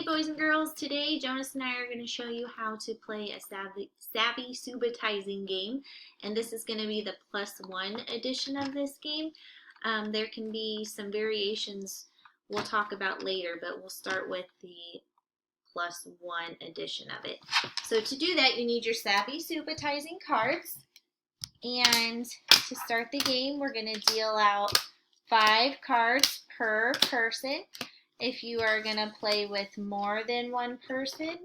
boys and girls, today Jonas and I are going to show you how to play a savvy subitizing game, and this is going to be the +1 edition of this game. There can be some variations we'll talk about later, but we'll start with the +1 edition of it. So to do that, you need your savvy subitizing cards, and to start the game, we're going to deal out 5 cards per person. If you are going to play with more than one person,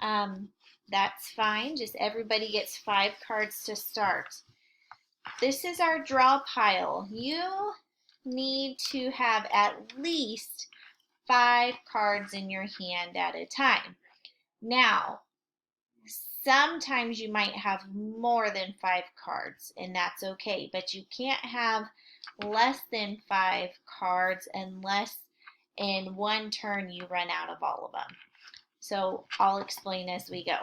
that's fine. Just everybody gets 5 cards to start. This is our draw pile. You need to have at least 5 cards in your hand at a time. Now, sometimes you might have more than 5 cards, and that's okay, but you can't have less than 5 cards unless in one turn you run out of all of them. So I'll explain as we go.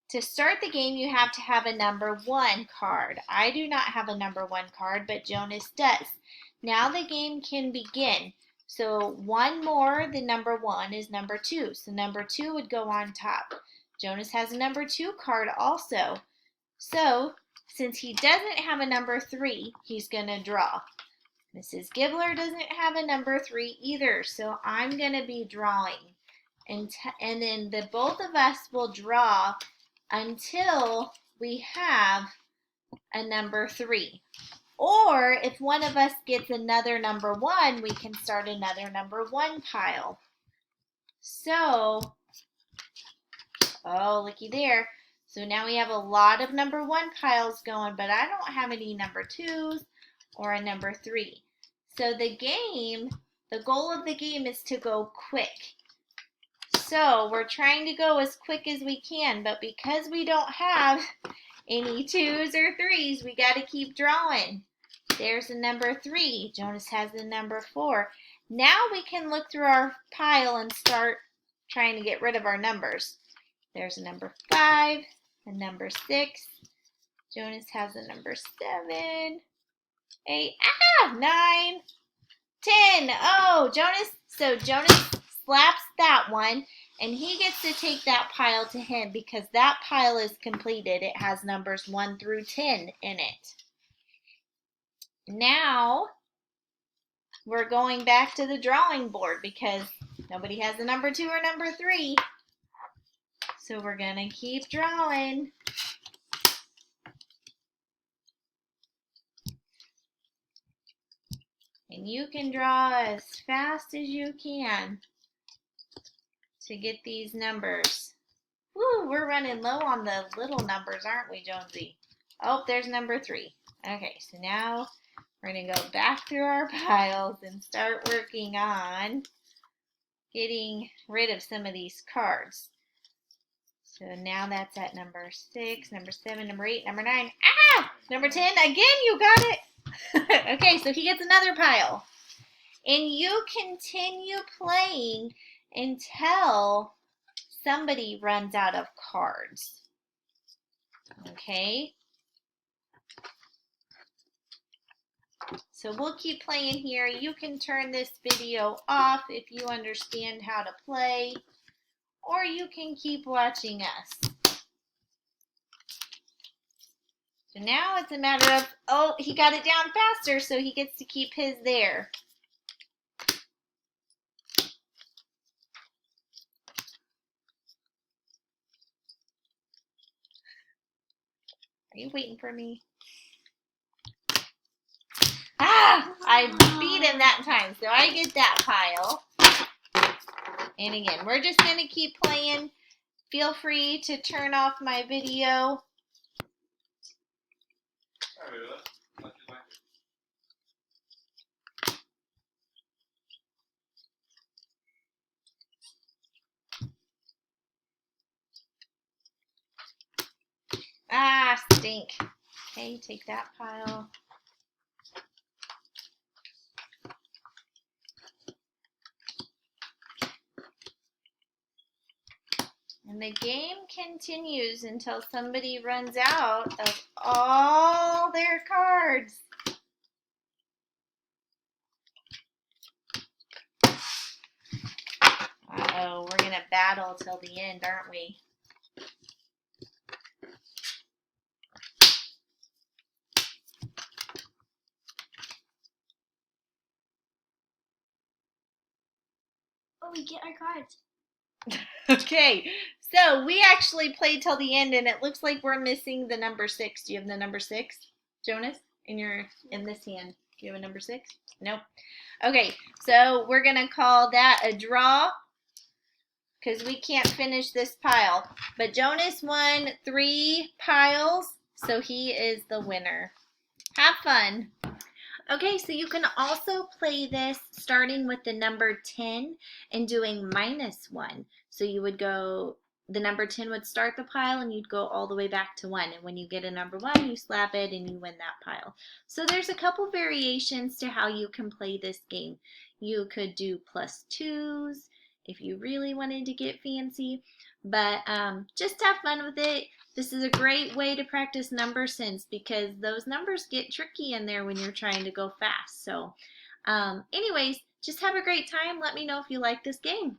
To start the game, you have to have a number 1 card. I do not have a number 1 card, but Jonas does. Now the game can begin. So one more than number 1 is number 2. So number 2 would go on top. Jonas has a number 2 card also. So since he doesn't have a number 3, he's going to draw. Mrs. Gibbler doesn't have a number 3 either, so I'm going to be drawing. And then the both of us will draw until we have a number 3. Or if one of us gets another number 1, we can start another number 1 pile. So, oh, looky there. So now we have a lot of number 1 piles going, but I don't have any number 2s or a number 3. So the goal of the game is to go quick. So we're trying to go as quick as we can, but because we don't have any 2s or 3s, we got to keep drawing. There's a number 3. Jonas has the number 4. Now we can look through our pile and start trying to get rid of our numbers. There's a number 5, a number 6. Jonas has a number 7. 8, 9, 10. Oh, Jonas. So Jonas slaps that one, and he gets to take that pile to him because that pile is completed. It has numbers 1 through 10 in it. Now we're going back to the drawing board because nobody has a number 2 or number 3. So we're going to keep drawing. And you can draw as fast as you can to get these numbers. Woo, we're running low on the little numbers, aren't we, Jonesy? Oh, there's number 3. Okay, so now we're going to go back through our piles and start working on getting rid of some of these cards. So now that's at number 6, number 7, number 8, number 9. Number 10. Again, you got it. Okay, so he gets another pile. And you continue playing until somebody runs out of cards. Okay? So we'll keep playing here. You can turn this video off if you understand how to play, or you can keep watching us. So now it's a matter of, oh, he got it down faster, so he gets to keep his there. Are you waiting for me? I beat him that time, so I get that pile. And again, we're just going to keep playing. Feel free to turn off my video. Stink. Okay, take that pile. And the game continues until somebody runs out of all their cards. Uh-oh, we're going to battle till the end, aren't we? Oh, we get our cards. Okay, so we actually played till the end, and it looks like we're missing the number 6. Do you have the number 6, Jonas, in this hand? Do you have a number 6? Nope. Okay, so we're gonna call that a draw because we can't finish this pile. But Jonas won 3 piles, so he is the winner. Have fun. Okay, so you can also play this starting with the number 10 and doing -1. So you would go, the number 10 would start the pile and you'd go all the way back to 1. And when you get a number 1, you slap it and you win that pile. So there's a couple variations to how you can play this game. You could do +2s if you really wanted to get fancy, but just have fun with it. This is a great way to practice number sense because those numbers get tricky in there when you're trying to go fast. So anyways, just have a great time. Let me know if you like this game.